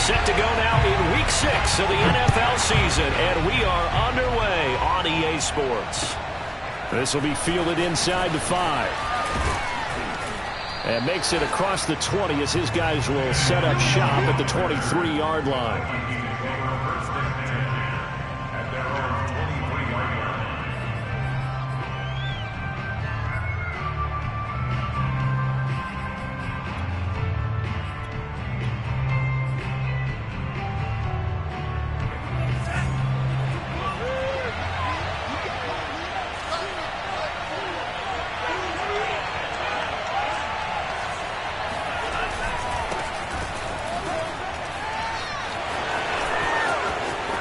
Set to go now in Week 6 of the NFL season, and we are underway on EA Sports. This will be fielded inside the 5. And makes it across the 20 as his guys will set up shop at the 23-yard line.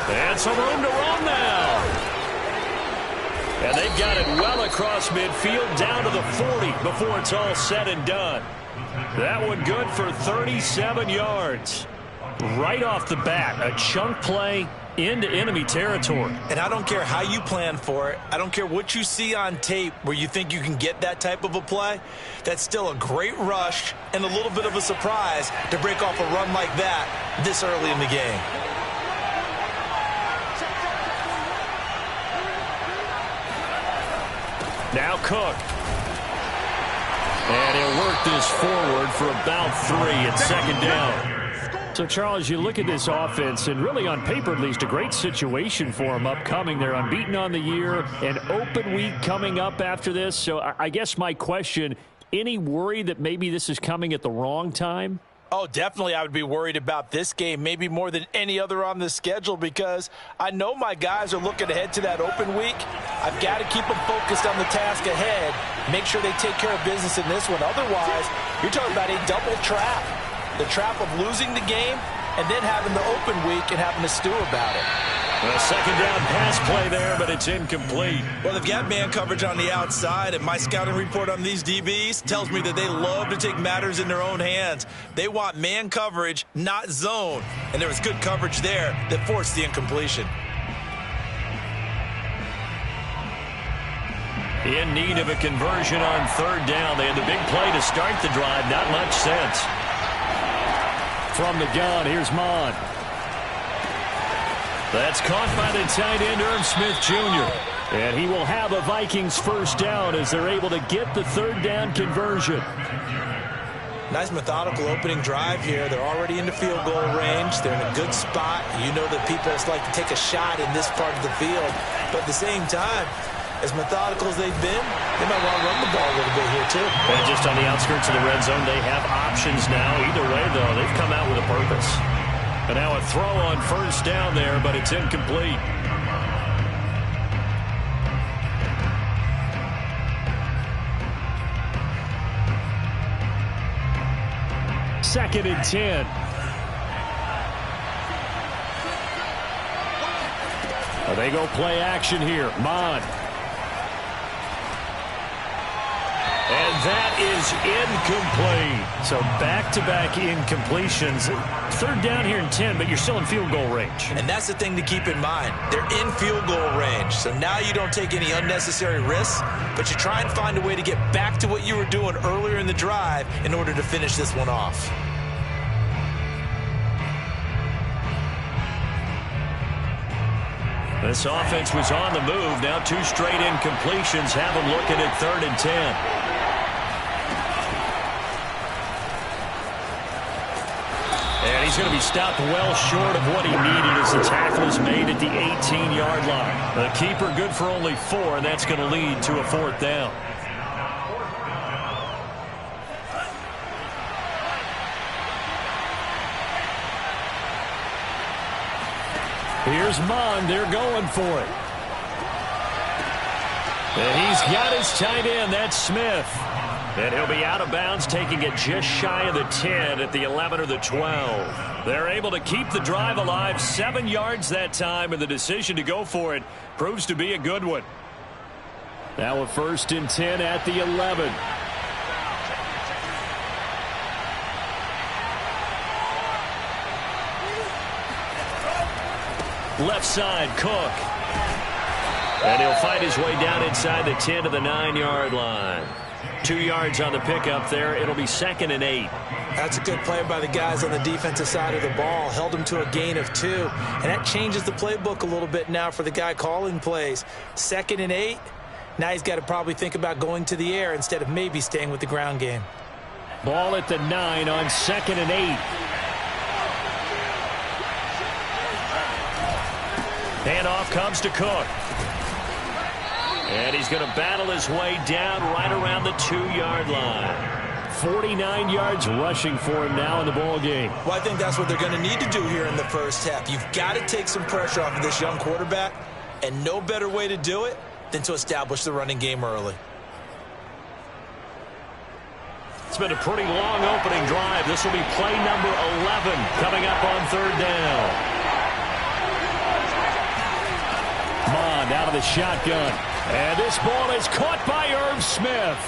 And some room to run now. And they've got it well across midfield down to the 40 before it's all said and done. That one good for 37 yards. Right off the bat, a chunk play into enemy territory. And I don't care how you plan for it. I don't care what you see on tape where you think you can get that type of a play. That's still a great rush and a little bit of a surprise to break off a run like that this early in the game. Now Cook. And he'll work this forward for about 3 at second down. So, Charles, you look at this offense, and really on paper at least, a great situation for them upcoming. They're unbeaten on the year, an open week coming up after this. So I guess my question, any worry that maybe this is coming at the wrong time? Oh, definitely I would be worried about this game, maybe more than any other on the schedule, because I know my guys are looking ahead to that open week. I've got to keep them focused on the task ahead, make sure they take care of business in this one. Otherwise, you're talking about a double trap. The trap of losing the game and then having the open week and having to stew about it. A second down pass play there, but it's incomplete. Well, they've got man coverage on the outside, and my scouting report on these DBs tells me that they love to take matters in their own hands. They want man coverage, not zone. And there was good coverage there that forced the incompletion. In need of a conversion on third down. They had the big play to start the drive. Not much sense. From the gun, here's Mon. That's caught by the tight end, Irv Smith Jr. And he will have a Vikings first down as they're able to get the third down conversion. Nice methodical opening drive here. They're already into field goal range. They're in a good spot. You know that people just like to take a shot in this part of the field. But at the same time, as methodical as they've been, they might want to run the ball a little bit here too. And just on the outskirts of the red zone, they have options now. Either way, though, they've come out with a purpose. And now a throw on first down there, but it's incomplete. Second and 10. Well, they go play action here. Mon. And that is incomplete. So back-to-back incompletions. Third down here in 10, but you're still in field goal range. And that's the thing to keep in mind. They're in field goal range. So now you don't take any unnecessary risks, but you try and find a way to get back to what you were doing earlier in the drive in order to finish this one off. This offense was on the move. Now 2 straight incompletions have them looking at 3rd and 10. And he's going to be stopped well short of what he needed as the tackle is made at the 18-yard line. The keeper good for only 4, and that's going to lead to a 4th down. Here's Mon. They're going for it. And he's got his tight end. That's Smith. And he'll be out of bounds, taking it just shy of the 10 at the 11 or the 12. They're able to keep the drive alive, 7 yards that time, and the decision to go for it proves to be a good one. Now a 1st and 10 at the 11. Left side, Cook. And he'll fight his way down inside the 10 to the 9-yard line. 2 yards on the pickup there. It'll be 2nd and 8. That's a good play by the guys on the defensive side of the ball. Held them to a gain of 2. And that changes the playbook a little bit now for the guy calling plays. 2nd and 8. Now he's got to probably think about going to the air instead of maybe staying with the ground game. Ball at the 9 on 2nd and 8. Handoff comes to Cook. And he's going to battle his way down right around the 2-yard line. 49 yards rushing for him now in the ball game. Well, I think that's what they're going to need to do here in the first half. You've got to take some pressure off of this young quarterback, and no better way to do it than to establish the running game early. It's been a pretty long opening drive. This will be play number 11 coming up on 3rd down. Mond out of the shotgun. And this ball is caught by Irv Smith.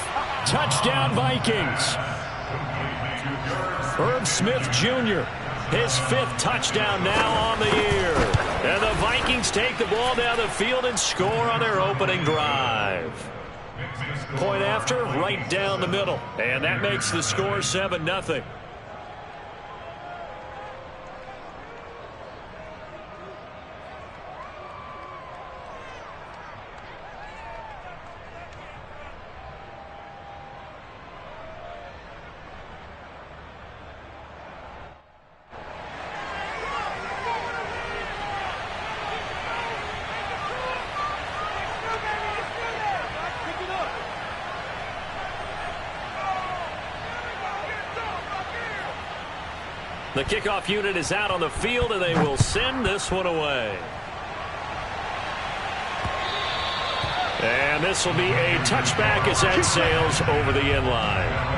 Touchdown, Vikings. Irv Smith Jr., his 5th touchdown now on the year. And the Vikings take the ball down the field and score on their opening drive. Point after, right down the middle. And that makes the score 7-0. The kickoff unit is out on the field, and they will send this one away. And this will be a touchback as that sails over the end line.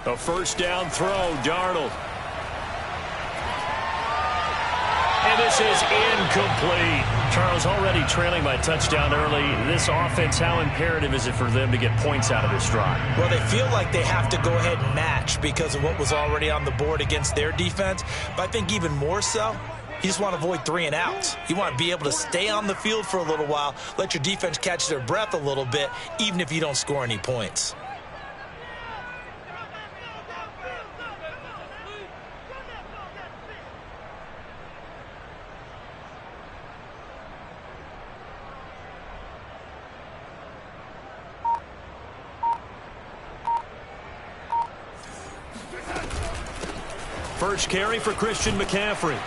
A first down throw, Darnold. And this is incomplete. Charles, already trailing by touchdown early. This offense, how imperative is it for them to get points out of this drive? Well, they feel like they have to go ahead and match because of what was already on the board against their defense. But I think even more so, you just want to avoid 3 and outs. You want to be able to stay on the field for a little while, let your defense catch their breath a little bit, even if you don't score any points. First carry for Christian McCaffrey.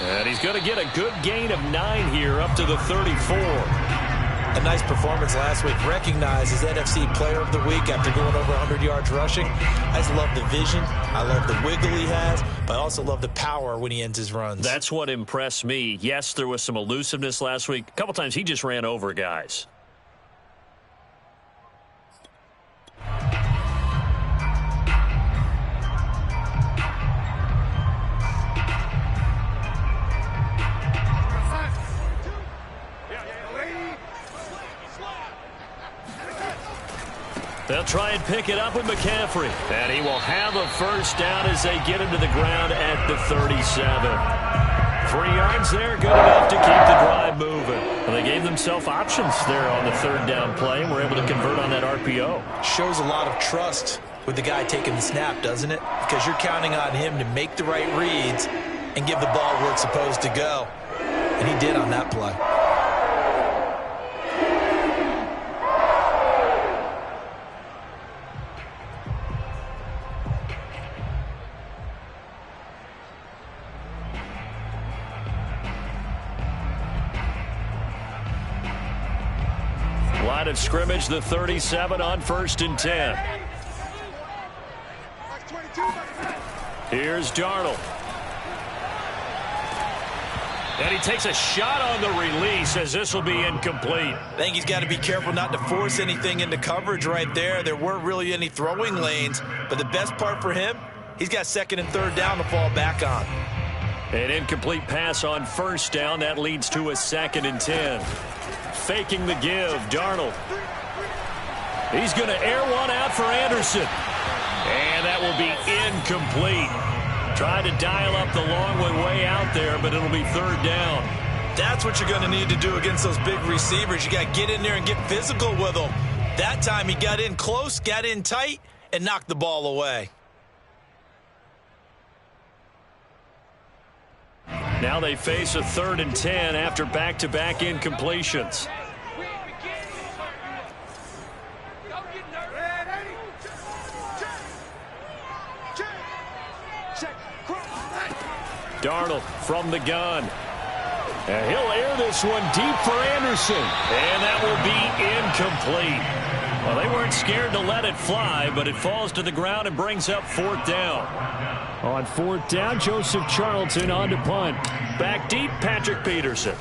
And he's going to get a good gain of 9 here up to the 34. A nice performance last week. Recognized as NFC Player of the Week after going over 100 yards rushing. I just love the vision. I love the wiggle he has. But I also love the power when he ends his runs. That's what impressed me. Yes, there was some elusiveness last week. A couple times he just ran over guys. They'll try and pick it up with McCaffrey. And he will have a first down as they get him to the ground at the 37. 3 yards there, good enough to keep the drive moving. And they gave themselves options there on the 3rd down play and were able to convert on that RPO. Shows a lot of trust with the guy taking the snap, doesn't it? Because you're counting on him to make the right reads and give the ball where it's supposed to go. And he did on that play. Line of scrimmage, the 37 on 1st and 10. Here's Darnold. And he takes a shot on the release as this will be incomplete. I think he's got to be careful not to force anything into coverage right there. There weren't really any throwing lanes, but the best part for him, he's got second and third down to fall back on. An incomplete pass on first down. That leads to a 2nd and 10. Faking the give, Darnold. He's going to air one out for Anderson. And that will be incomplete. Tried to dial up the long way out there, but it'll be third down. That's what you're going to need to do against those big receivers. You got to get in there and get physical with them. That time he got in close, got in tight, and knocked the ball away. Now they face a 3rd and 10 after back-to-back incompletions. Darnold from the gun. And he'll air this one deep for Anderson. And that will be incomplete. Well, they weren't scared to let it fly, but it falls to the ground and brings up 4th down. On 4th down, Joseph Charlton on to punt. Back deep, Patrick Peterson.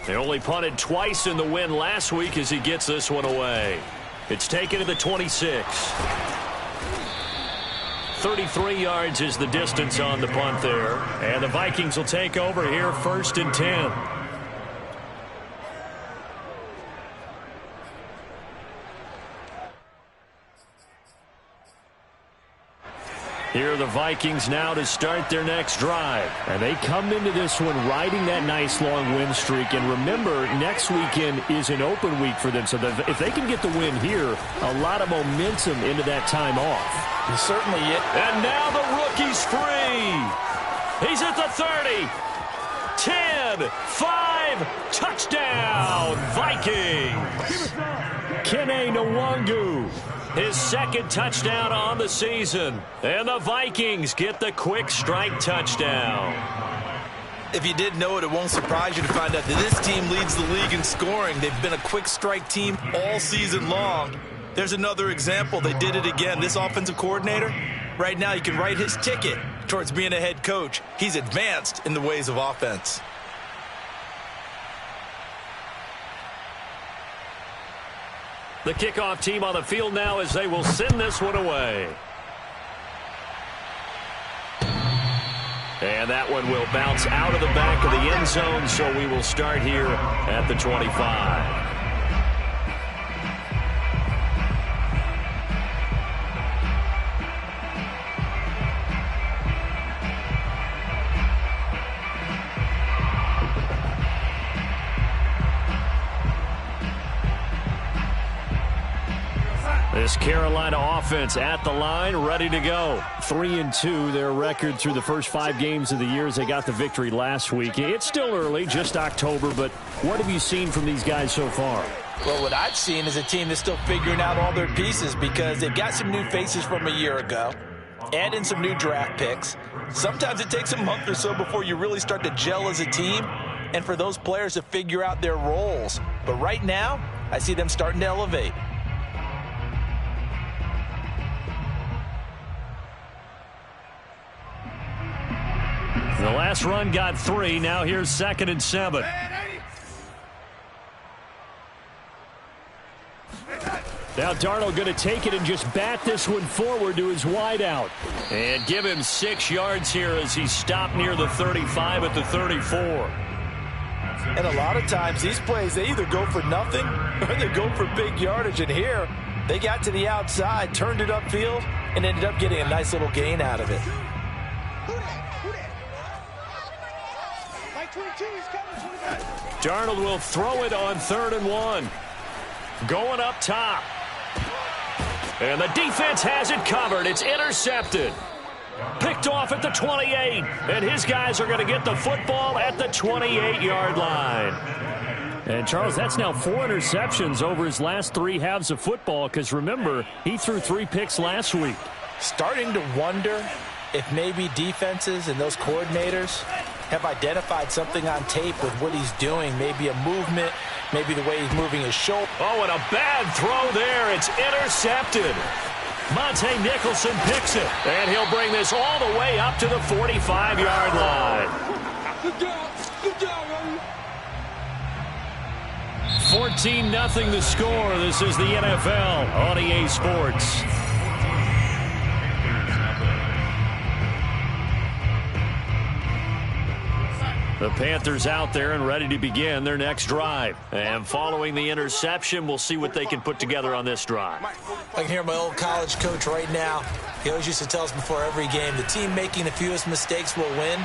They only punted twice in the win last week as he gets this one away. It's taken to the 26. 33 yards is the distance on the punt there. And the Vikings will take over here, 1st and 10. Here are the Vikings now to start their next drive. And they come into this one riding that nice long win streak. And remember, next weekend is an open week for them. So if they can get the win here, a lot of momentum into that time off. Certainly it. And now the rookie's free. He's at the 30. 10, 5, touchdown, Vikings. Kene Nwangu. His 2nd touchdown on the season. And the Vikings get the quick strike touchdown. If you didn't know it, it won't surprise you to find out that this team leads the league in scoring. They've been a quick strike team all season long. There's another example. They did it again. This offensive coordinator, right now, you can write his ticket towards being a head coach. He's advanced in the ways of offense. The kickoff team on the field now as they will send this one away. And that one will bounce out of the back of the end zone, so we will start here at the 25. This Carolina offense at the line, ready to go. 3-2, their record through the first 5 games of the year as they got the victory last week. It's still early, just October, but what have you seen from these guys so far? Well, what I've seen is a team that's still figuring out all their pieces because they've got some new faces from a year ago, add in some new draft picks. Sometimes it takes a month or so before you really start to gel as a team and for those players to figure out their roles. But right now, I see them starting to elevate. The last run got 3. Now here's 2nd and 7. Now Darnold going to take it and just bat this one forward to his wideout. And give him 6 yards here as he stopped near the 35 at the 34. And a lot of times these plays, they either go for nothing or they go for big yardage. And here, they got to the outside, turned it upfield, and ended up getting a nice little gain out of it. Darnold will throw it on 3rd and 1. Going up top. And the defense has it covered. It's intercepted. Picked off at the 28. And his guys are going to get the football at the 28-yard line. And, Charles, that's now 4 interceptions over his last 3 halves of football because, remember, he threw 3 picks last week. Starting to wonder if maybe defenses and those coordinators have identified something on tape with what he's doing. Maybe a movement, maybe the way he's moving his shoulder. Oh, and a bad throw there. It's intercepted. Monte Nicholson picks it. And he'll bring this all the way up to the 45-yard line. 14-0 the score. This is the NFL on EA Sports. The Panthers out there and ready to begin their next drive. And following the interception, we'll see what they can put together on this drive. I can hear my old college coach right now. He always used to tell us before every game, the team making the fewest mistakes will win.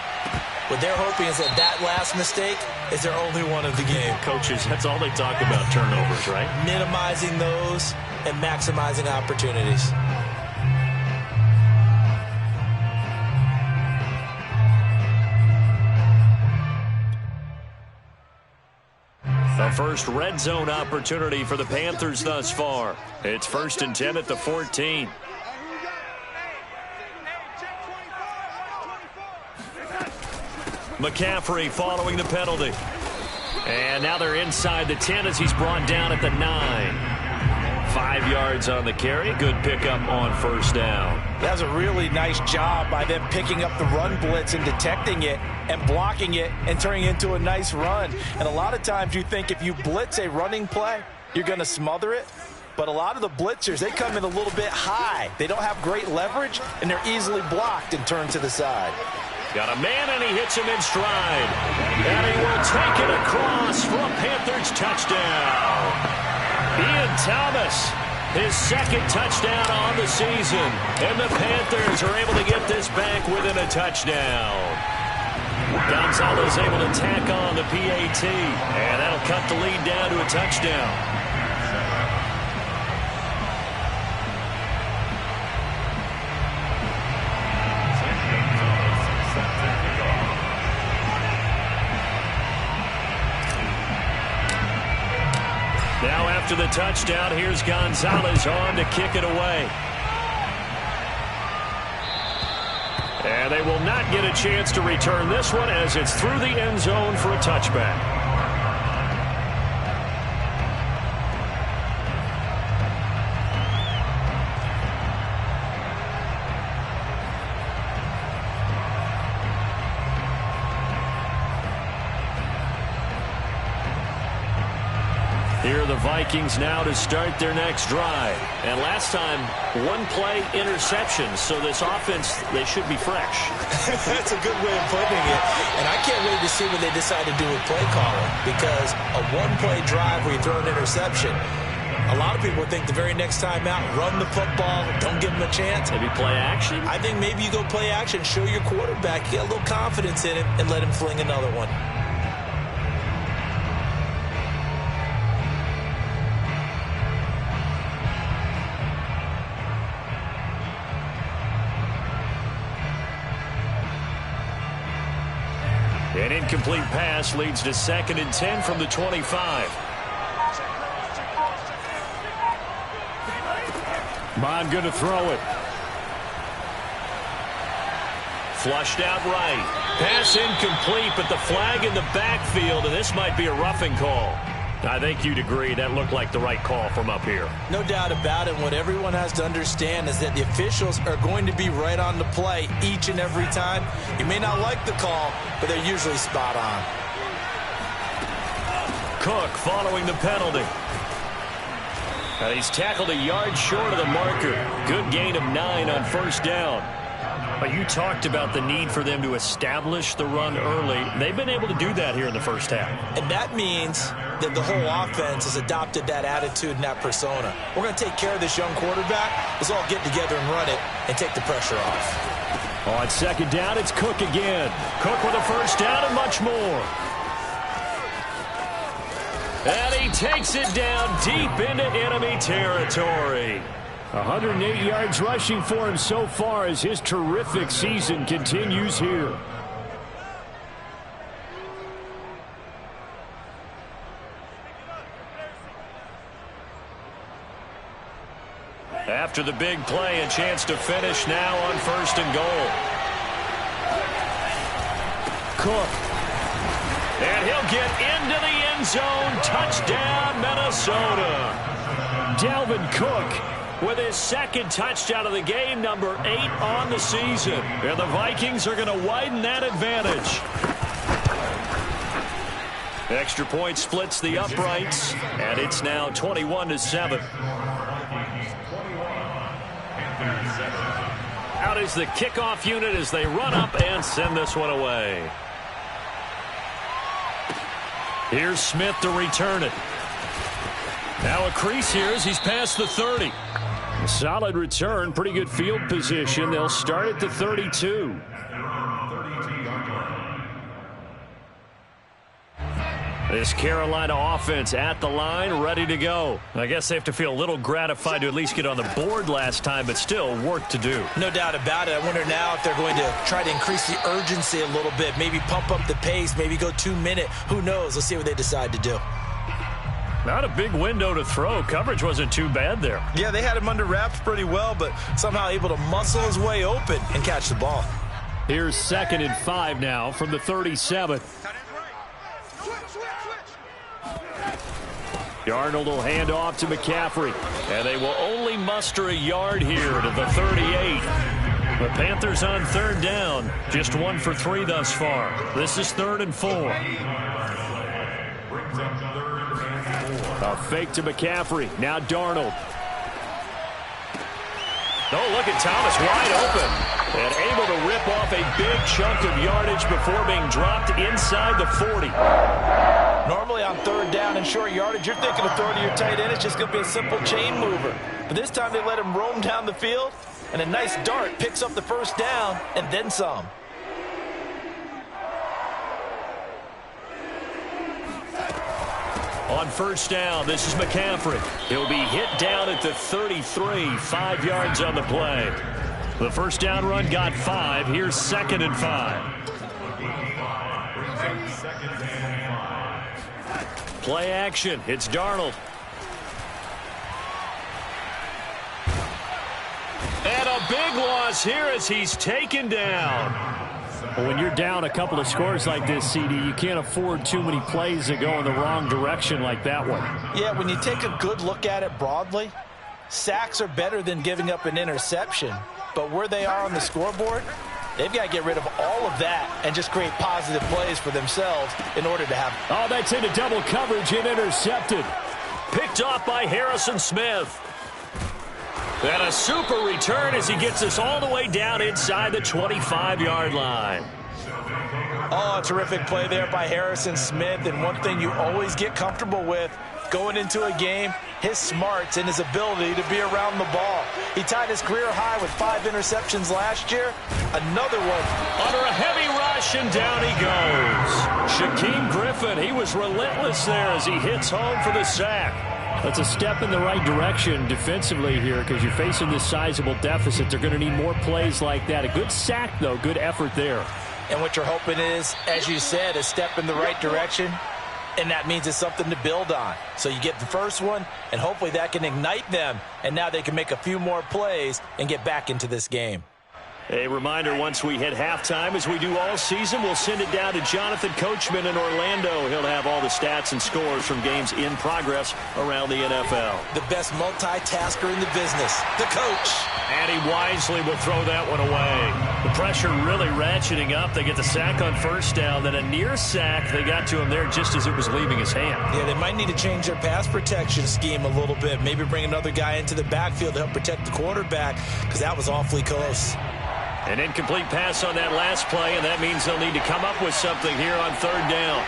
What they're hoping is that last mistake is their only one of the game. Coaches, that's all they talk about, turnovers, right? Minimizing those and maximizing opportunities. The first red zone opportunity for the Panthers thus far. It's 1st and 10 at the 14. McCaffrey following the penalty. And now they're inside the 10 as he's brought down at the 9. 5 yards on the carry. Good pickup on first down. That was a really nice job by them picking up the run blitz and detecting it and blocking it and turning it into a nice run. And a lot of times you think if you blitz a running play, you're going to smother it. But a lot of the blitzers, they come in a little bit high. They don't have great leverage, and they're easily blocked and turned to the side. Got a man, and he hits him in stride. And he will take it across for a Panthers touchdown. Ian Thomas, his second touchdown on the season. And the Panthers are able to get this back within a touchdown. Gonzalez able to tack on the PAT. And that'll cut the lead down to a touchdown. Now after the touchdown, here's Gonzalez on to kick it away. And they will not get a chance to return this one as it's through the end zone for a touchback. Here are the Vikings now to start their next drive. And last time, one play interception. So this offense, they should be fresh. That's a good way of putting it. And I can't wait to see what they decide to do with play calling. Because a one-play drive where you throw an interception, a lot of people think the very next time out, run the football, don't give them a chance. Maybe play action? I think maybe you go play action, show your quarterback, get a little confidence in him, and let him fling another one. An incomplete pass leads to 2nd and 10 from the 25. Bond going to throw it. Flushed out right. Pass incomplete, but the flag in the backfield, and this might be a roughing call. I think you'd agree that looked like the right call from up here. No doubt about it. What everyone has to understand is that the officials are going to be right on the play each and every time. You may not like the call, but they're usually spot on. Cook following the penalty. And he's tackled a yard short of the marker. Good gain of 9 on first down. But you talked about the need for them to establish the run early. They've been able to do that here in the first half. And that means that the whole offense has adopted that attitude and that persona. We're going to take care of this young quarterback. Let's all get together and run it and take the pressure off. On 2nd down, it's Cook again. Cook with a first down and much more. And he takes it down deep into enemy territory. 108 yards rushing for him so far as his terrific season continues here. After the big play, a chance to finish now on 1st and goal. Cook. And he'll get into the end zone. Touchdown, Minnesota. Dalvin Cook with his 2nd touchdown of the game, number 8 on the season. And the Vikings are going to widen that advantage. Extra point splits the uprights, and it's now 21-7. Out is the kickoff unit as they run up and send this one away. Here's Smith to return it. Now a crease here as he's past the 30. Solid return, pretty good field position. They'll start at the 32. This Carolina offense at the line, ready to go. I guess they have to feel a little gratified to at least get on the board last time, but still work to do. No doubt about it. I wonder now if they're going to try to increase the urgency a little bit, maybe pump up the pace, maybe go 2-minute. Who knows? Let's see what they decide to do. Not a big window to throw. Coverage wasn't too bad there. Yeah, they had him under wraps pretty well, but somehow able to muscle his way open and catch the ball. Here's 2nd and 5 now from the 37. Darnold will hand off to McCaffrey. And they will only muster a yard here to the 38. The Panthers on 3rd down. Just 1 for 3 thus far. This is 3rd and 4. A fake to McCaffrey. Now Darnold. Oh, look at Thomas wide open. And able to rip off a big chunk of yardage before being dropped inside the 40. Normally on 3rd down and short yardage, you're thinking of throwing to your tight end. It's just going to be a simple chain mover. But this time they let him roam down the field, and a nice dart picks up the 1st down and then some. On 1st down, this is McCaffrey. He'll be hit down at the 33, 5 yards on the play. The 1st down run got 5. Here's 2nd and 5. Play action. It's Darnold. And a big loss here as he's taken down. Well, when you're down a couple of scores like this, CD, you can't afford too many plays that go in the wrong direction like that one. Yeah, when you take a good look at it broadly, sacks are better than giving up an interception. But where they are on the scoreboard, they've got to get rid of all of that and just create positive plays for themselves in order to have. Oh, that's into double coverage and intercepted. Picked off by Harrison Smith. And a super return as he gets us all the way down inside the 25-yard line. Oh, a terrific play there by Harrison Smith. And one thing you always get comfortable with going into a game, his smarts and his ability to be around the ball. He tied his career high with 5 interceptions last year. Another one. Under a heavy rush, and down he goes. Shaquem Griffin, he was relentless there as he hits home for the sack. That's a step in the right direction defensively here because you're facing this sizable deficit. They're going to need more plays like that. A good sack, though. Good effort there. And what you're hoping is, as you said, a step in the right direction. And that means it's something to build on. So you get the first one, and hopefully that can ignite them. And now they can make a few more plays and get back into this game. A reminder, once we hit halftime, as we do all season, we'll send it down to Jonathan Coachman in Orlando. He'll have all the stats and scores from games in progress around the NFL. The best multitasker in the business, the coach. And he wisely will throw that one away. The pressure really ratcheting up. They get the sack on 1st down, then a near sack. They got to him there just as it was leaving his hand. Yeah, they might need to change their pass protection scheme a little bit. Maybe bring another guy into the backfield to help protect the quarterback because that was awfully close. An incomplete pass on that last play, and that means they'll need to come up with something here on 3rd down.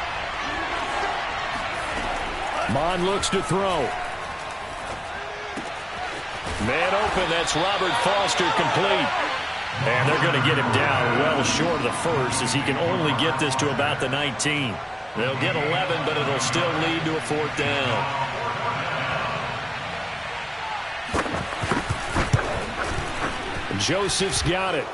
Mon looks to throw. Man open, that's Robert Foster, complete. And they're going to get him down well short of the 1st as he can only get this to about the 19. They'll get 11, but it'll still lead to a 4th down. Joseph's got it.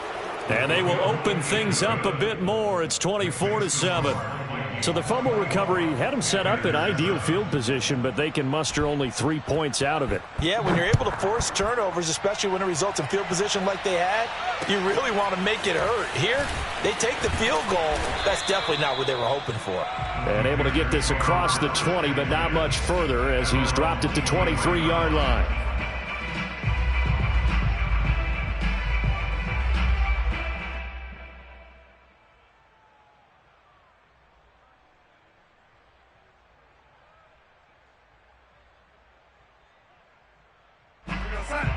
And they will open things up a bit more. It's 24-7. So the fumble recovery had them set up in ideal field position, but they can muster only 3 points out of it. Yeah, when you're able to force turnovers, especially when it results in field position like they had, you really want to make it hurt. Here, they take the field goal. That's definitely not what they were hoping for. And able to get this across the 20, but not much further as he's dropped it to 23-yard line.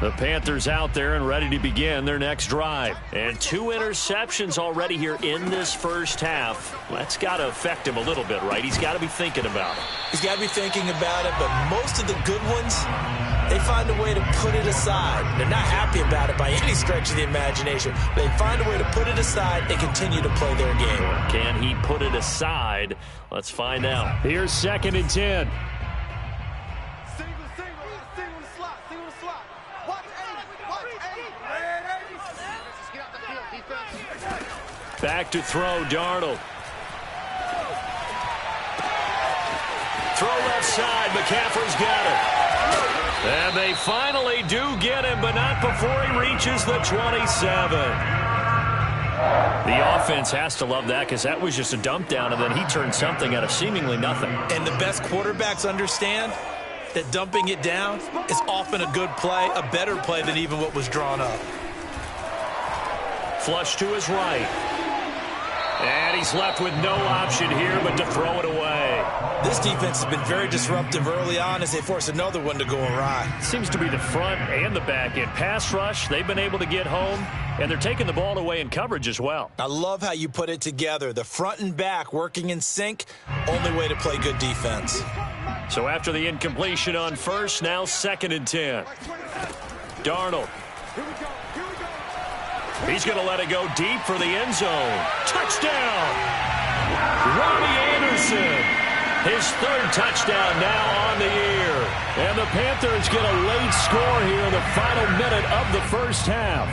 The Panthers out there and ready to begin their next drive. And 2 interceptions already here in this first half. That's got to affect him a little bit, right? He's got to be thinking about it. He's got to be thinking about it, but most of the good ones, they find a way to put it aside. They're not happy about it by any stretch of the imagination. They find a way to put it aside and continue to play their game. Can he put it aside? Let's find out. Here's 2nd and 10. Back to throw, Darnold. Throw left side, McCaffrey's got it. And they finally do get him, but not before he reaches the 27. The offense has to love that because that was just a dump down, and then he turned something out of seemingly nothing. And the best quarterbacks understand that dumping it down is often a good play, a better play than even what was drawn up. Flush to his right. And he's left with no option here but to throw it away. This defense has been very disruptive early on as they force another one to go awry. Seems to be the front and the back end. Pass rush, they've been able to get home, and they're taking the ball away in coverage as well. I love how you put it together. The front and back working in sync, only way to play good defense. So after the incompletion on first, now 2nd and 10. Darnold. He's going to let it go deep for the end zone. Touchdown! Robbie Anderson. His 3rd touchdown now on the year. And the Panthers get a late score here in the final minute of the first half.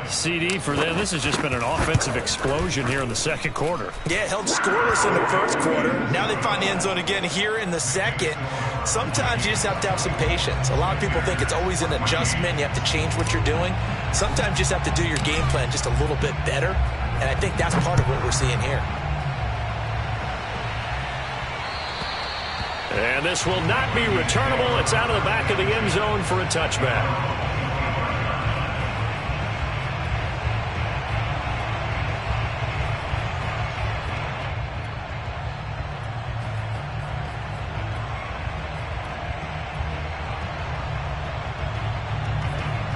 CD for them. This has just been an offensive explosion here in the second quarter. Yeah, held scoreless in the first quarter. Now they find the end zone again here in the second. Sometimes you just have to have some patience. A lot of people think it's always an adjustment. You have to change what you're doing. Sometimes you just have to do your game plan just a little bit better. And I think that's part of what we're seeing here. And this will not be returnable. It's out of the back of the end zone for a touchback.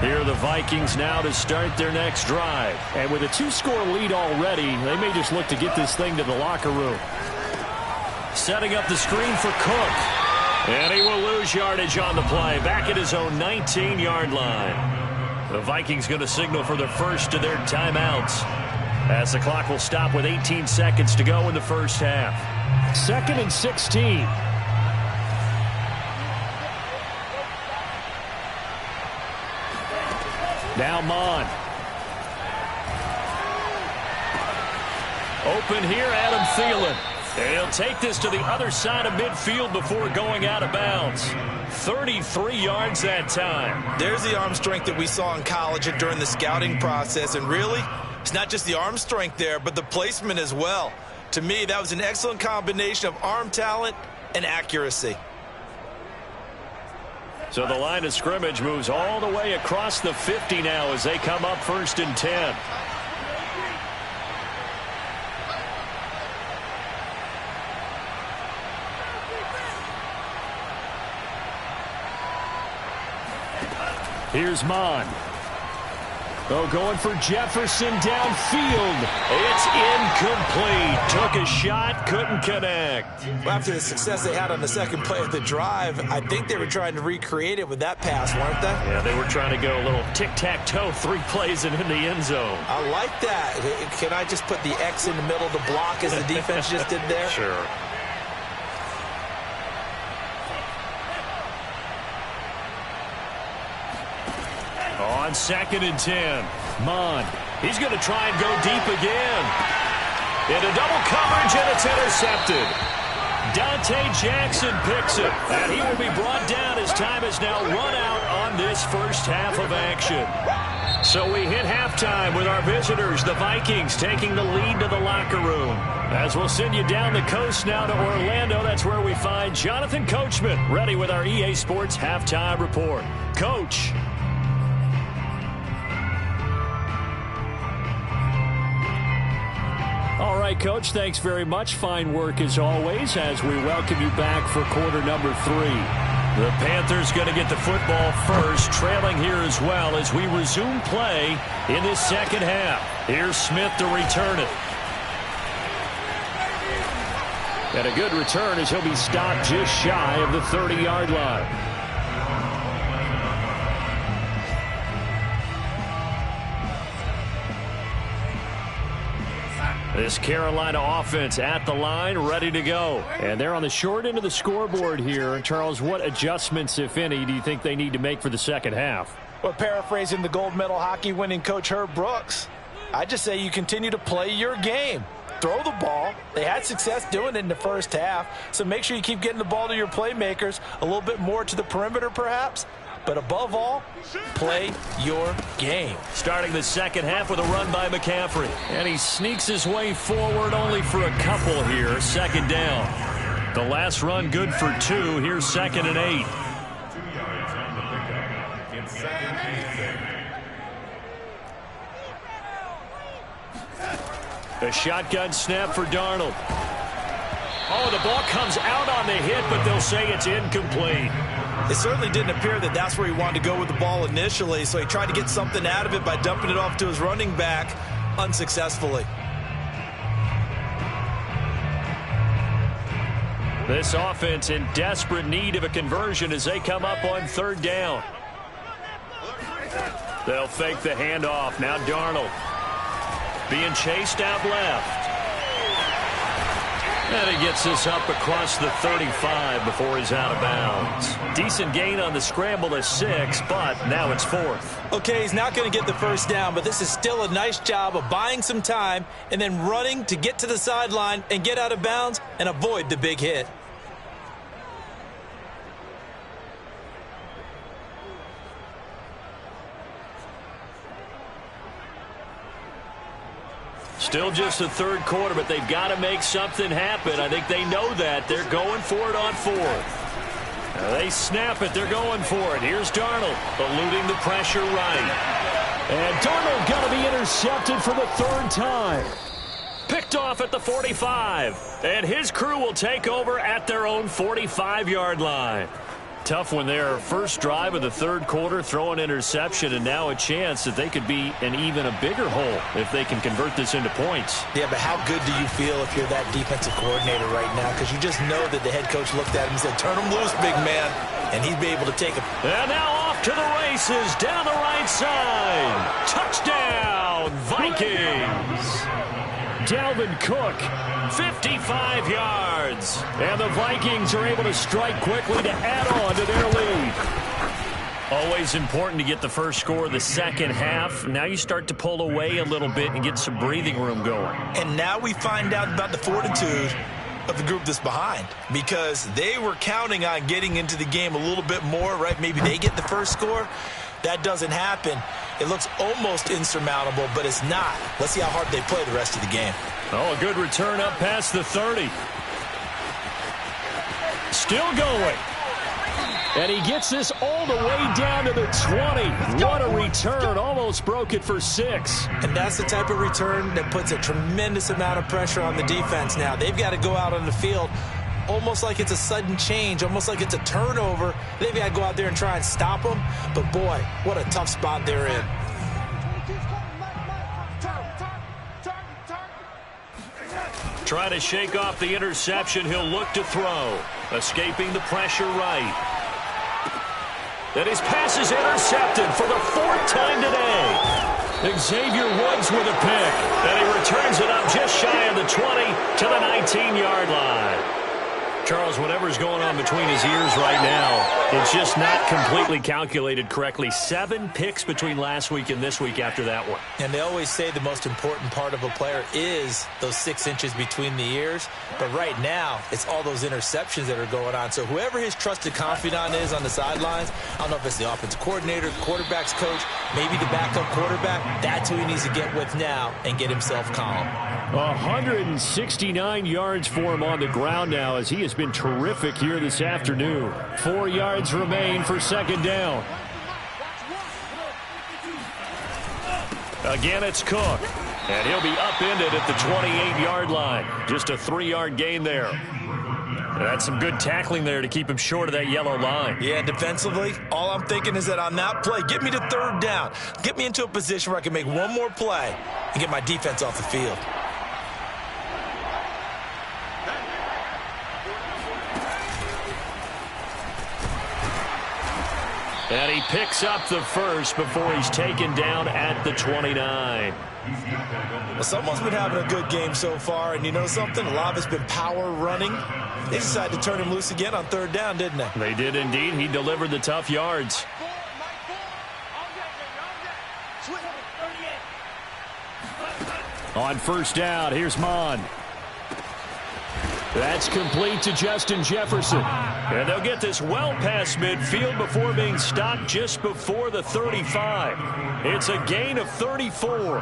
Here are the Vikings now to start their next drive. And with a 2-score lead already, they may just look to get this thing to the locker room. Setting up the screen for Cook. And he will lose yardage on the play. Back at his own 19-yard line. The Vikings going to signal for the first of their timeouts, as the clock will stop with 18 seconds to go in the first half. 2nd and 16. Now Mon. Open here, Adam Thielen. And he'll take this to the other side of midfield before going out of bounds. 33 yards that time. There's the arm strength that we saw in college and during the scouting process. And really, it's not just the arm strength there, but the placement as well. To me, that was an excellent combination of arm talent and accuracy. So the line of scrimmage moves all the way across the 50 now as they come up 1st and 10. Here's Mon. Oh, going for Jefferson downfield. It's incomplete. Took a shot, couldn't connect. Well, after the success they had on the second play of the drive, I think they were trying to recreate it with that pass, weren't they? Yeah, they were trying to go a little tic-tac-toe, 3 plays and in the end zone. I like that. Can I just put the X in the middle to block as the defense just did there? Sure. On 2nd and 10, Mon. He's going to try and go deep again. Into double coverage, and it's intercepted. Dante Jackson picks it, and he will be brought down as time has now run out on this first half of action. So we hit halftime with our visitors, the Vikings, taking the lead to the locker room. As we'll send you down the coast now to Orlando, that's where we find Jonathan Coachman, ready with our EA Sports Halftime Report. Coach. All right, Coach, thanks very much. Fine work as always as we welcome you back for quarter number 3. The Panthers going to get the football first, trailing here as well as we resume play in this second half. Here's Smith to return it. And a good return as he'll be stopped just shy of the 30-yard line. This Carolina offense at the line, ready to go. And they're on the short end of the scoreboard here. Charles, what adjustments, if any, do you think they need to make for the second half? Well, paraphrasing the gold medal hockey winning coach Herb Brooks, I just say you continue to play your game. Throw the ball. They had success doing it in the first half, so make sure you keep getting the ball to your playmakers, a little bit more to the perimeter perhaps. But above all, play your game. Starting the second half with a run by McCaffrey. And he sneaks his way forward only for a couple here. Second down. The last run good for 2. Here's 2nd and 8. A shotgun snap for Darnold. Oh, the ball comes out on the hit, but they'll say it's incomplete. It certainly didn't appear that that's where he wanted to go with the ball initially, so he tried to get something out of it by dumping it off to his running back unsuccessfully. This offense in desperate need of a conversion as they come up on 3rd down. They'll fake the handoff. Now Darnold being chased out left. And he gets this up across the 35 before he's out of bounds. Decent gain on the scramble to 6, but now it's 4th. Okay, he's not going to get the first down, but this is still a nice job of buying some time and then running to get to the sideline and get out of bounds and avoid the big hit. Still just the 3rd quarter, but they've got to make something happen. I think they know that. They're going for it on 4th. They snap it. They're going for it. Here's Darnold, eluding the pressure right. And Darnold got to be intercepted for the 3rd time. Picked off at the 45. And his crew will take over at their own 45-yard line. Tough one there. First drive of the 3rd quarter, throw an interception, and now a chance that they could be in even a bigger hole if they can convert this into points. Yeah, but how good do you feel if you're that defensive coordinator right now? Because you just know that the head coach looked at him and said, turn him loose, big man, and he'd be able to take him. And now off to the races down the right side. Touchdown, Vikings. Dalvin Cook, 55 yards. and the Vikings are able to strike quickly to add on to their lead. Always important to get the first score of the second half. Now you start to pull away a little bit and get some breathing room going. And now we find out about the fortitude of the group that's behind, because they were counting on getting into the game a little bit more, right? Maybe they get the first score. That doesn't happen. It looks almost insurmountable, but it's not. Let's see how hard they play the rest of the game. Oh, a good return up past the 30. Still going. And he gets this all the way down to the 20. What a return. Almost broke it for 6. And that's the type of return that puts a tremendous amount of pressure on the defense now. They've got to go out on the field almost like it's a sudden change, almost like it's a turnover. They've got to go out there and try and stop them. But, boy, what a tough spot they're in. Trying to shake off the interception. He'll look to throw. Escaping the pressure right. And his pass is intercepted for the 4th time today. Xavier Woods with a pick. And he returns it up just shy of the 20 to the 19-yard line. Charles, whatever's going on between his ears right now, it's just not completely calculated correctly. 7 picks between last week and this week after that one. And they always say the most important part of a player is those 6 inches between the ears. But right now, it's all those interceptions that are going on. So whoever his trusted confidant is on the sidelines, I don't know if it's the offensive coordinator, quarterback's coach, maybe the backup quarterback, that's who he needs to get with now and get himself calm. 169 yards for him on the ground now as he has been terrific here this afternoon. 4 yards remain for 2nd down. Again, it's Cook. And he'll be upended at the 28-yard line. Just a 3-yard gain there. That's some good tackling there to keep him short of that yellow line. Yeah, defensively, all I'm thinking is that on that play, get me to third down. Get me into a position where I can make one more play and get my defense off the field. And he picks up the first before he's taken down at the 29. Well, someone's been having a good game so far, and you know something? A lot of it's been power running. They decided to turn him loose again on third down, didn't they? They did indeed. He delivered the tough yards. On first down, here's Mon. That's complete to Justin Jefferson. And they'll get this well past midfield before being stopped just before the 35. It's a gain of 34.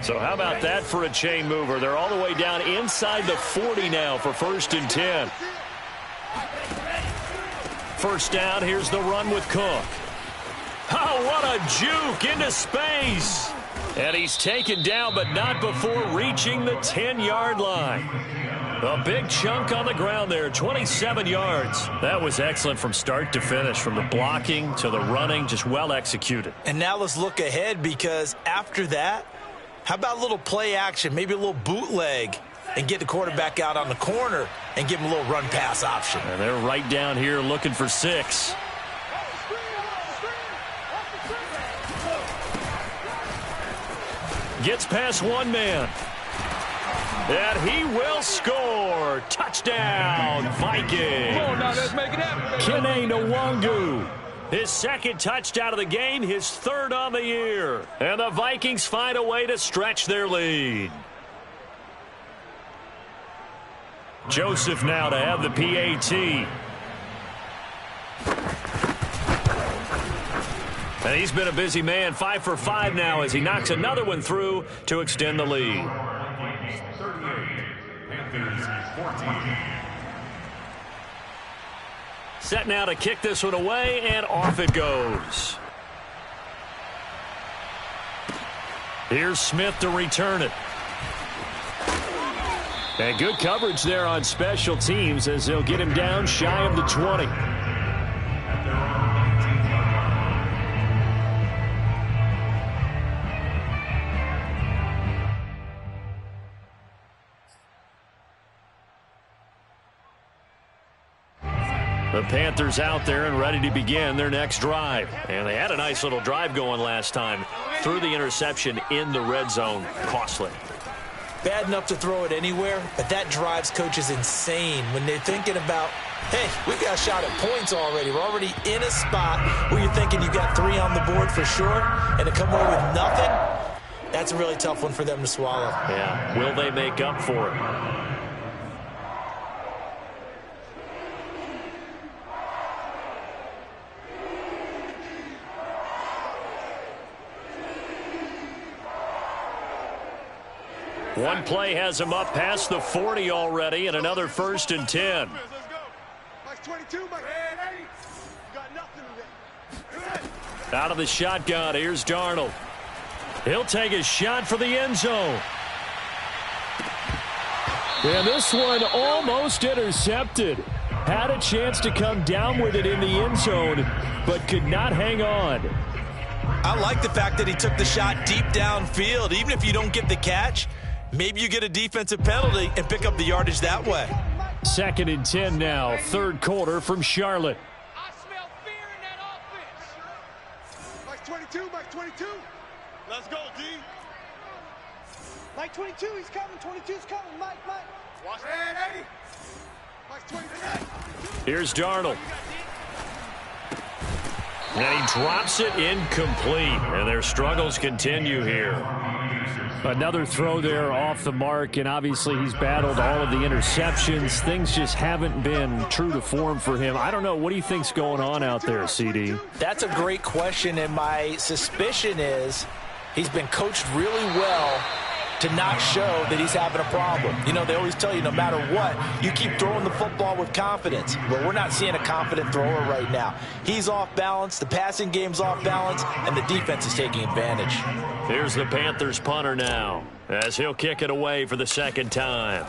So how about that for a chain mover? They're all the way down inside the 40 now for 1st and 10. First down, here's the run with Cook. Oh, what a juke into space. And he's taken down, but not before reaching the 10-yard line. A big chunk on the ground there, 27 yards. That was excellent from start to finish, from the blocking to the running, just well executed. And now let's look ahead, because after that, how about a little play action, maybe a little bootleg, and get the quarterback out on the corner and give him a little run-pass option. And they're right down here looking for 6. Gets past one man. And he will score. Touchdown, Vikings. Come on now, let's make it happen. Kene Nwangu. His second touchdown of the game, his 3rd on the year. And the Vikings find a way to stretch their lead. Joseph now to have the PAT. And he's been a busy man, 5 for 5 now as he knocks another one through to extend the lead. Vikings 38, Panthers 14. Set now to kick this one away, and off it goes. Here's Smith to return it. And good coverage there on special teams as they'll get him down shy of the 20. The Panthers out there and ready to begin their next drive. And they had a nice little drive going last time. Threw the interception in the red zone. Costly. Bad enough to throw it anywhere, but that drives coaches insane when they're thinking about, hey, we've got a shot at points already. We're already in a spot where you're thinking you've got 3 on the board for sure, and to come away with nothing, that's a really tough one for them to swallow. Yeah, will they make up for it? One play has him up past the 40 already, and another 1st and 10. Out of the shotgun, here's Darnold. He'll take a shot for the end zone. And this one almost intercepted. Had a chance to come down with it in the end zone, but could not hang on. I like the fact that he took the shot deep downfield. Even if you don't get the catch, maybe you get a defensive penalty and pick up the yardage that way. 2nd and 10 now, 3rd quarter from Charlotte. I smell fear in that offense. Mike 22, Mike 22. Let's go, D. Mike 22, he's coming. 22's coming. Mike. Watch that, Eddie. Mike 23. Here's Darnold. And he drops it incomplete. And their struggles continue here. Another throw there off the mark, and obviously he's battled all of the interceptions. Things just haven't been true to form for him. I don't know. What do you think's going on out there, CD? That's a great question, and my suspicion is he's been coached really well to not show that he's having a problem. You know, they always tell you no matter what, you keep throwing the football with confidence. But we're not seeing a confident thrower right now. He's off balance, the passing game's off balance, and the defense is taking advantage. Here's the Panthers punter now as he'll kick it away for the 2nd time.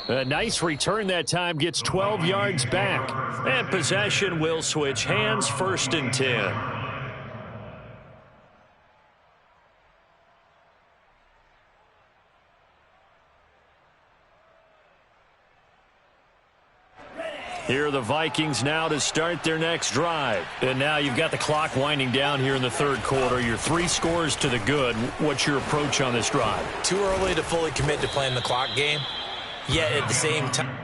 A nice return that time, gets 12 yards back. And possession will switch hands, 1st and 10. Here are the Vikings now to start their next drive. And now you've got the clock winding down here in the 3rd quarter. You're 3 scores to the good. What's your approach on this drive? Too early to fully commit to playing the clock game, yet at the same time.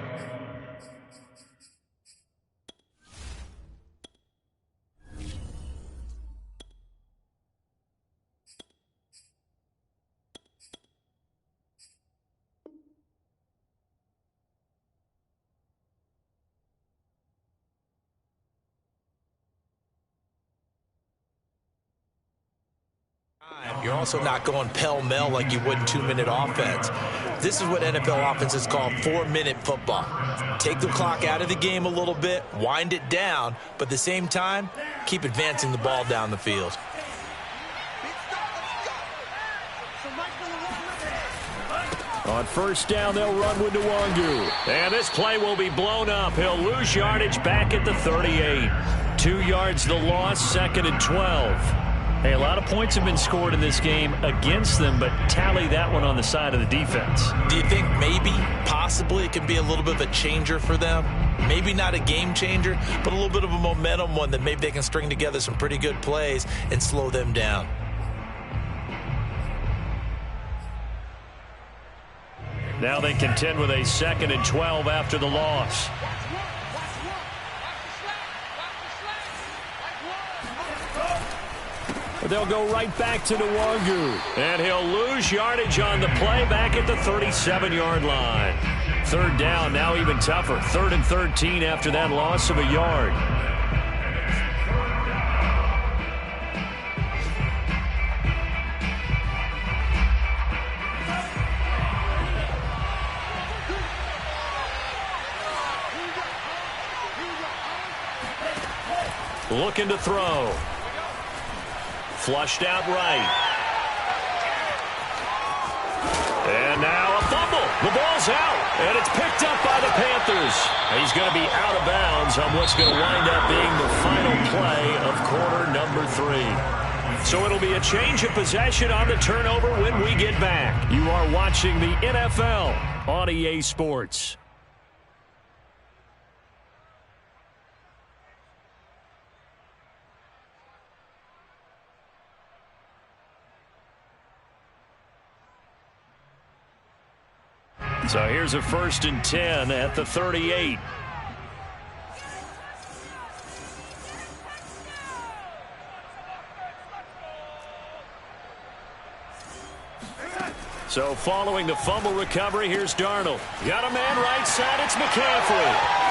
You're also not going pell-mell like you would in 2-minute offense. This is what NFL offenses call 4-minute football. Take the clock out of the game a little bit, wind it down, but at the same time, keep advancing the ball down the field. On 1st down, they'll run with Nwangu. And this play will be blown up. He'll lose yardage back at the 38. 2 yards the loss, 2nd and 12. Hey, a lot of points have been scored in this game against them, but tally that one on the side of the defense. Do you think maybe, possibly, it can be a little bit of a changer for them? Maybe not a game changer, but a little bit of a momentum one that maybe they can string together some pretty good plays and slow them down. Now they contend with a 2nd and 12 after the loss. They'll go right back to Nwangu. And he'll lose yardage on the play back at the 37-yard line. 3rd down, now even tougher. 3rd and 13 after that loss of a yard. Looking to throw. Flushed out right. And now a fumble. The ball's out, and it's picked up by the Panthers. He's going to be out of bounds on what's going to wind up being the final play of quarter number 3. So it'll be a change of possession on the turnover when we get back. You are watching the NFL on EA Sports. So here's a 1st and 10 at the 38. So following the fumble recovery, here's Darnold. Got a man right side, it's McCaffrey.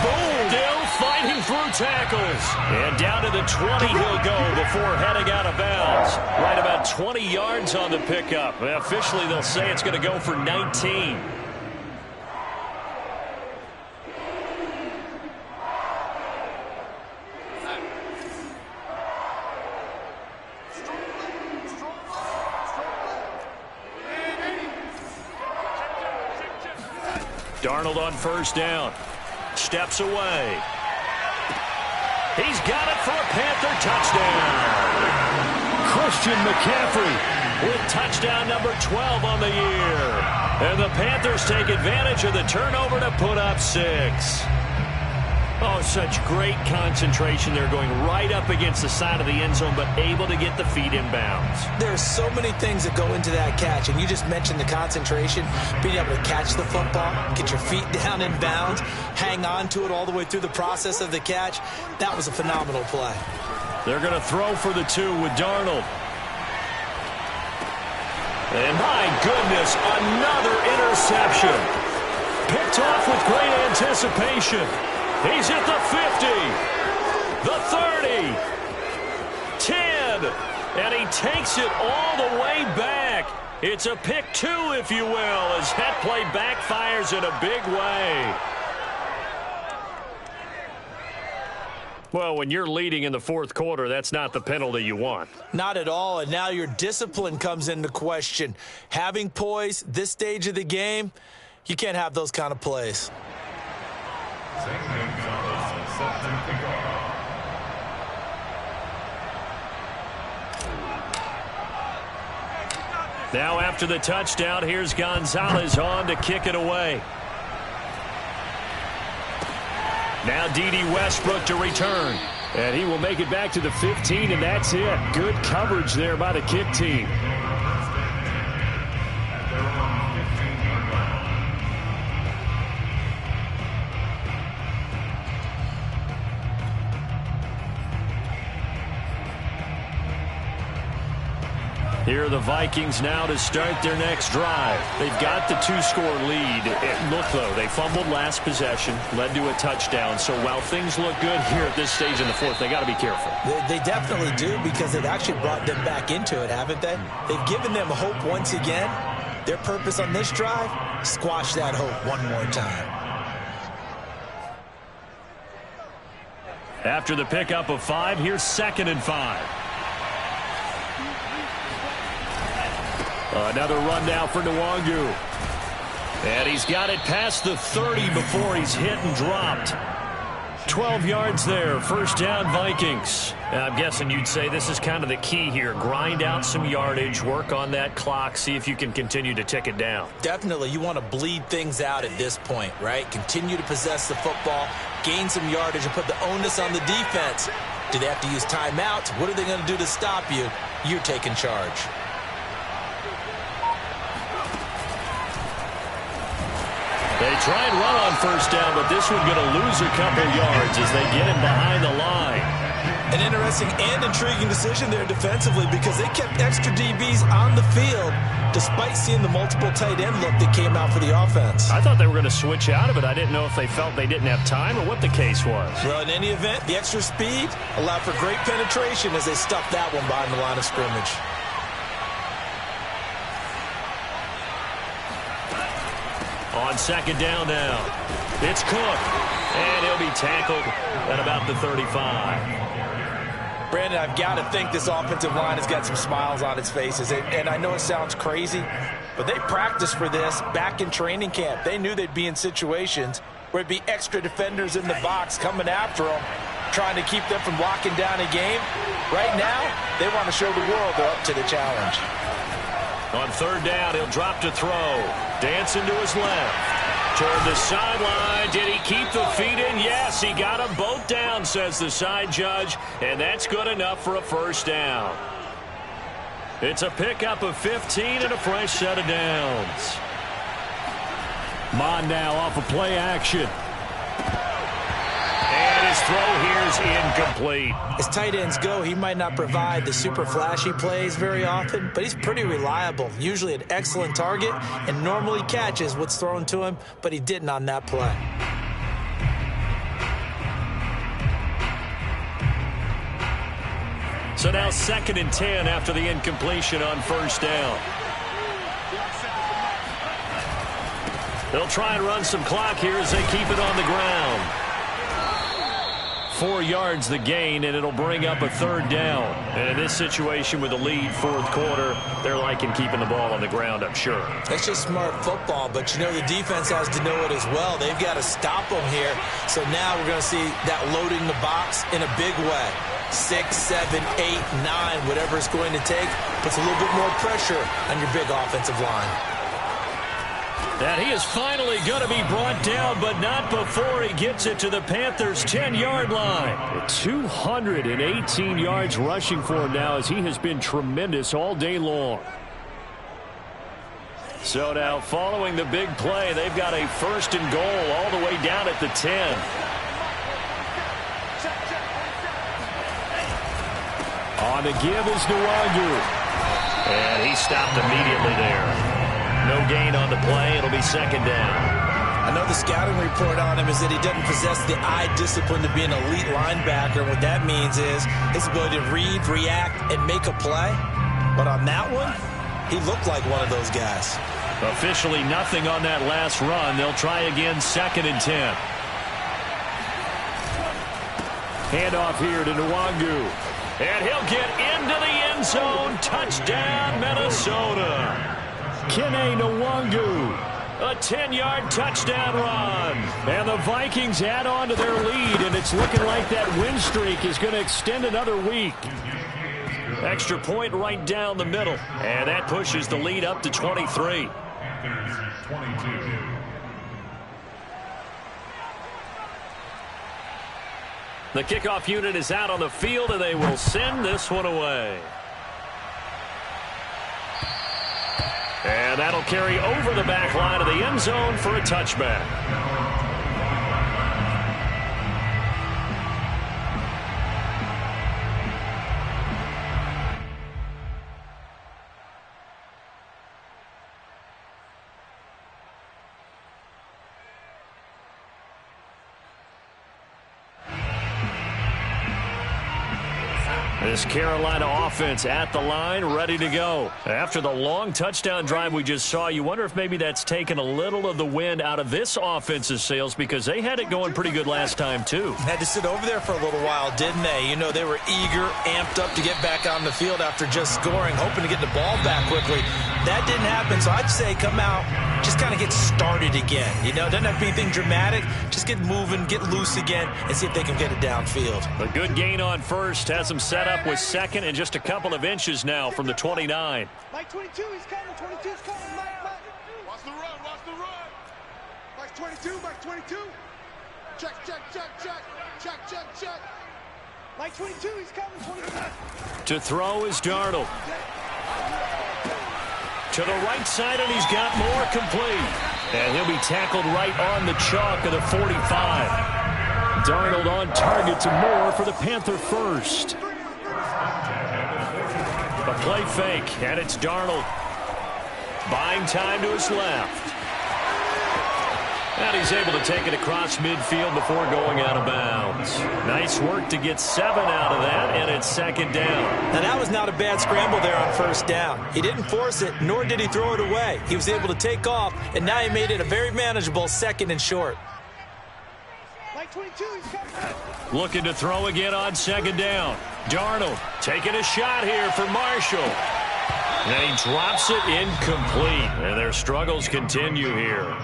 Boom! Still fighting through tackles. And down to the 20 he'll go before heading out of bounds. Right about 20 yards on the pickup. Officially, they'll say it's going to go for 19. Darnold on 1st down. Steps away. He's got it for a Panther touchdown. Christian McCaffrey with touchdown number 12 on the year. And the Panthers take advantage of the turnover to put up 6. Oh, such great concentration. They're going right up against the side of the end zone, but able to get the feet in bounds. There's so many things that go into that catch, and you just mentioned the concentration, being able to catch the football, get your feet down in bounds, hang on to it all the way through the process of the catch. That was a phenomenal play. They're going to throw for the 2 with Darnold. And my goodness, another interception. Picked off with great anticipation. He's at the 50, the 30, 10, and he takes it all the way back. It's a pick 2, if you will, as that play backfires in a big way. Well, when you're leading in the 4th quarter, that's not the penalty you want. Not at all, and now your discipline comes into question. Having poise this stage of the game, You can't have those kind of plays. Now after the touchdown, here's Gonzalez on to kick it away. Now D.D. Westbrook to return. And he will make it back to the 15, and that's it. Good coverage there by the kick team. Here are the Vikings now to start their next drive. They've got the 2-score lead. Look, though, they fumbled last possession, led to a touchdown. So while things look good here at this stage in the fourth, they got to be careful. They definitely do, because they've actually brought them back into it, haven't they? They've given them hope once again. Their purpose on this drive, squash that hope one more time. After the pickup of 5, here's 2nd and 5. Another run now for Nwangu. And he's got it past the 30 before he's hit and dropped. 12 yards there. First down, Vikings. I'm guessing you'd say this is kind of the key here. Grind out some yardage, work on that clock, see if you can continue to tick it down. Definitely. You want to bleed things out at this point, right? Continue to possess the football, gain some yardage, and put the onus on the defense. Do they have to use timeouts? What are they going to do to stop you? You're taking charge. They try and run on first down, but this one going to lose a couple yards as they get him behind the line. An interesting and intriguing decision there defensively, because they kept extra DBs on the field despite seeing the multiple tight end look that came out for the offense. I thought they were going to switch out of it. I didn't know if they felt they didn't have time or what the case was. Well, in any event, the extra speed allowed for great penetration as they stuffed that one behind the line of scrimmage. On second down now, it's Cook, and he'll be tackled at about the 35. Brandon, I've got to think this offensive line has got some smiles on its faces. And I know it sounds crazy, but they practiced for this back in training camp. They knew they'd be in situations where it'd be extra defenders in the box coming after them, trying to keep them from locking down a game. Right now, they want to show the world they're up to the challenge. On third down, he'll drop to throw. Dancing to his left. Toward the sideline. Did he keep the feet in? Yes, he got them both down, says the side judge. And that's good enough for a first down. It's a pickup of 15 and a fresh set of downs. Mon now off of play action. And his throw here is incomplete. As tight ends go, he might not provide the super flashy plays very often, but he's pretty reliable. Usually an excellent target and normally catches what's thrown to him, but he didn't on that play. So now 2nd and 10 after the incompletion on first down. They'll try and run some clock here as they keep it on the ground. 4 yards the gain, and it'll bring up a third down. And in this situation with the lead, fourth quarter, they're liking keeping the ball on the ground, I'm sure. That's just smart football, but you know the defense has to know it as well. They've got to stop them here. So now we're going to see that loading the box in a big way. 6, 7, 8, 9, whatever it's going to take, puts a little bit more pressure on your big offensive line. And he is finally going to be brought down, but not before he gets it to the Panthers' 10-yard line. 218 yards rushing for him now as he has been tremendous all day long. So now following the big play, they've got a first and goal all the way down at the 10. On the give is Nwangu. And he stopped immediately there. No gain on the play. It'll be second down. I know the scouting report on him is that he doesn't possess the eye discipline to be an elite linebacker. What that means is his ability to read, react, and make a play. But on that one, he looked like one of those guys. Officially nothing on that last run. They'll try again, 2nd and 10. Handoff here to Nwangu. And he'll get into the end zone. Touchdown, Minnesota. Kene Nwangu, A 10-yard touchdown run. And the Vikings add on to their lead, and it's looking like that win streak is going to extend another week. Extra point right down the middle, and that pushes the lead up to 23. Panthers 22. The kickoff unit is out on the field, and they will send this one away. And that'll carry over the back line of the end zone for a touchback. This Carolina offense at the line, ready to go. After the long touchdown drive we just saw, you wonder if maybe that's taken a little of the wind out of this offense's sails, because they had it going pretty good last time, too. Had to sit over there for a little while, didn't they? You know, they were eager, amped up to get back on the field after just scoring, hoping to get the ball back quickly. That didn't happen, so I'd say come out, just kind of get started again. You know, doesn't have to be anything dramatic. Just get moving, get loose again, and see if they can get it downfield. A good gain on first has them set up with second and just a couple of inches now from the 29. Mike 22, he's coming. 22's coming. Mike. Watch the run. Watch the run. Mike 22. Mike 22. Check. Mike 22, he's coming. 22. To throw is Darnold. To the right side, and he's got more complete. And he'll be tackled right on the chalk of the 45. Darnold on target to Moore for the Panther first. A play fake, and it's Darnold. Buying time to his left. And he's able to take it across midfield before going out of bounds. Nice work to get 7 out of that, and it's second down. Now, that was not a bad scramble there on first down. He didn't force it, nor did he throw it away. He was able to take off, and now he made it a very manageable second and short. Mike 22, he's coming. Looking to throw again on second down. Darnold taking a shot here for Marshall. And he drops it incomplete. And their struggles continue here.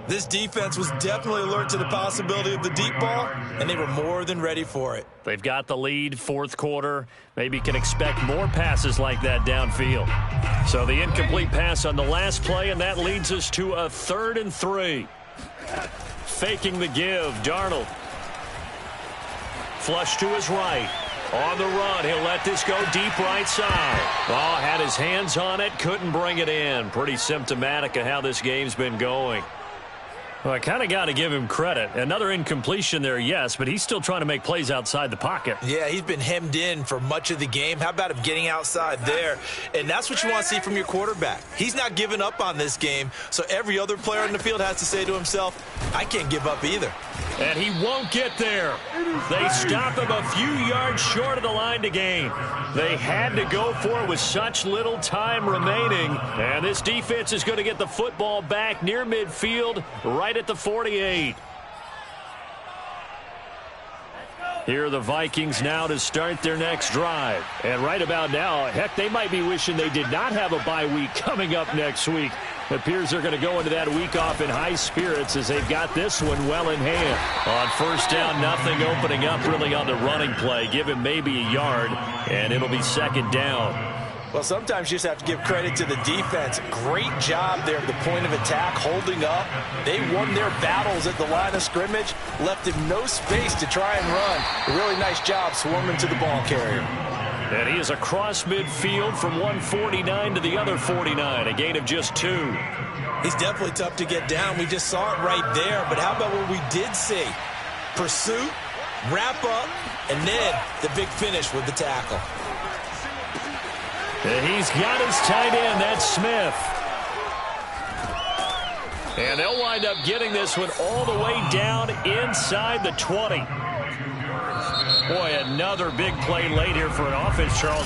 This defense was definitely alert to the possibility of the deep ball, and they were more than ready for it. They've got the lead, fourth quarter. Maybe can expect more passes like that downfield. So the incomplete pass on the last play, and that leads us to a 3rd and 3. Faking the give, Darnold. Flush to his right. On the run, he'll let this go deep right side. Oh, had his hands on it, couldn't bring it in. Pretty symptomatic of how this game's been going. Well, I kind of got to give him credit. Another incompletion there, yes, but he's still trying to make plays outside the pocket. Yeah, he's been hemmed in for much of the game. How about him getting outside there? And that's what you want to see from your quarterback. He's not giving up on this game, so every other player on the field has to say to himself, I can't give up either. And he won't get there. They stop him a few yards short of the line to gain. They had to go for it with such little time remaining. And this defense is going to get the football back near midfield, right at the 48. Here are the Vikings now to start their next drive. And right about now, heck, they might be wishing they did not have a bye week coming up next week. It appears they're going to go into that week off in high spirits as they've got this one well in hand. On first down, nothing opening up really on the running play. Give him maybe a yard, and it'll be second down. Well, sometimes you just have to give credit to the defense. Great job there at the point of attack, holding up. They won their battles at the line of scrimmage, left him no space to try and run. A really nice job swarming to the ball carrier. And he is across midfield from 149 to the other 49, a gain of just 2. He's definitely tough to get down. We just saw it right there. But how about what we did see? Pursuit, wrap up, and then the big finish with the tackle. And he's got his tight end. That's Smith. And they'll wind up getting this one all the way down inside the 20. Boy, another big play late here for an offense, Charles.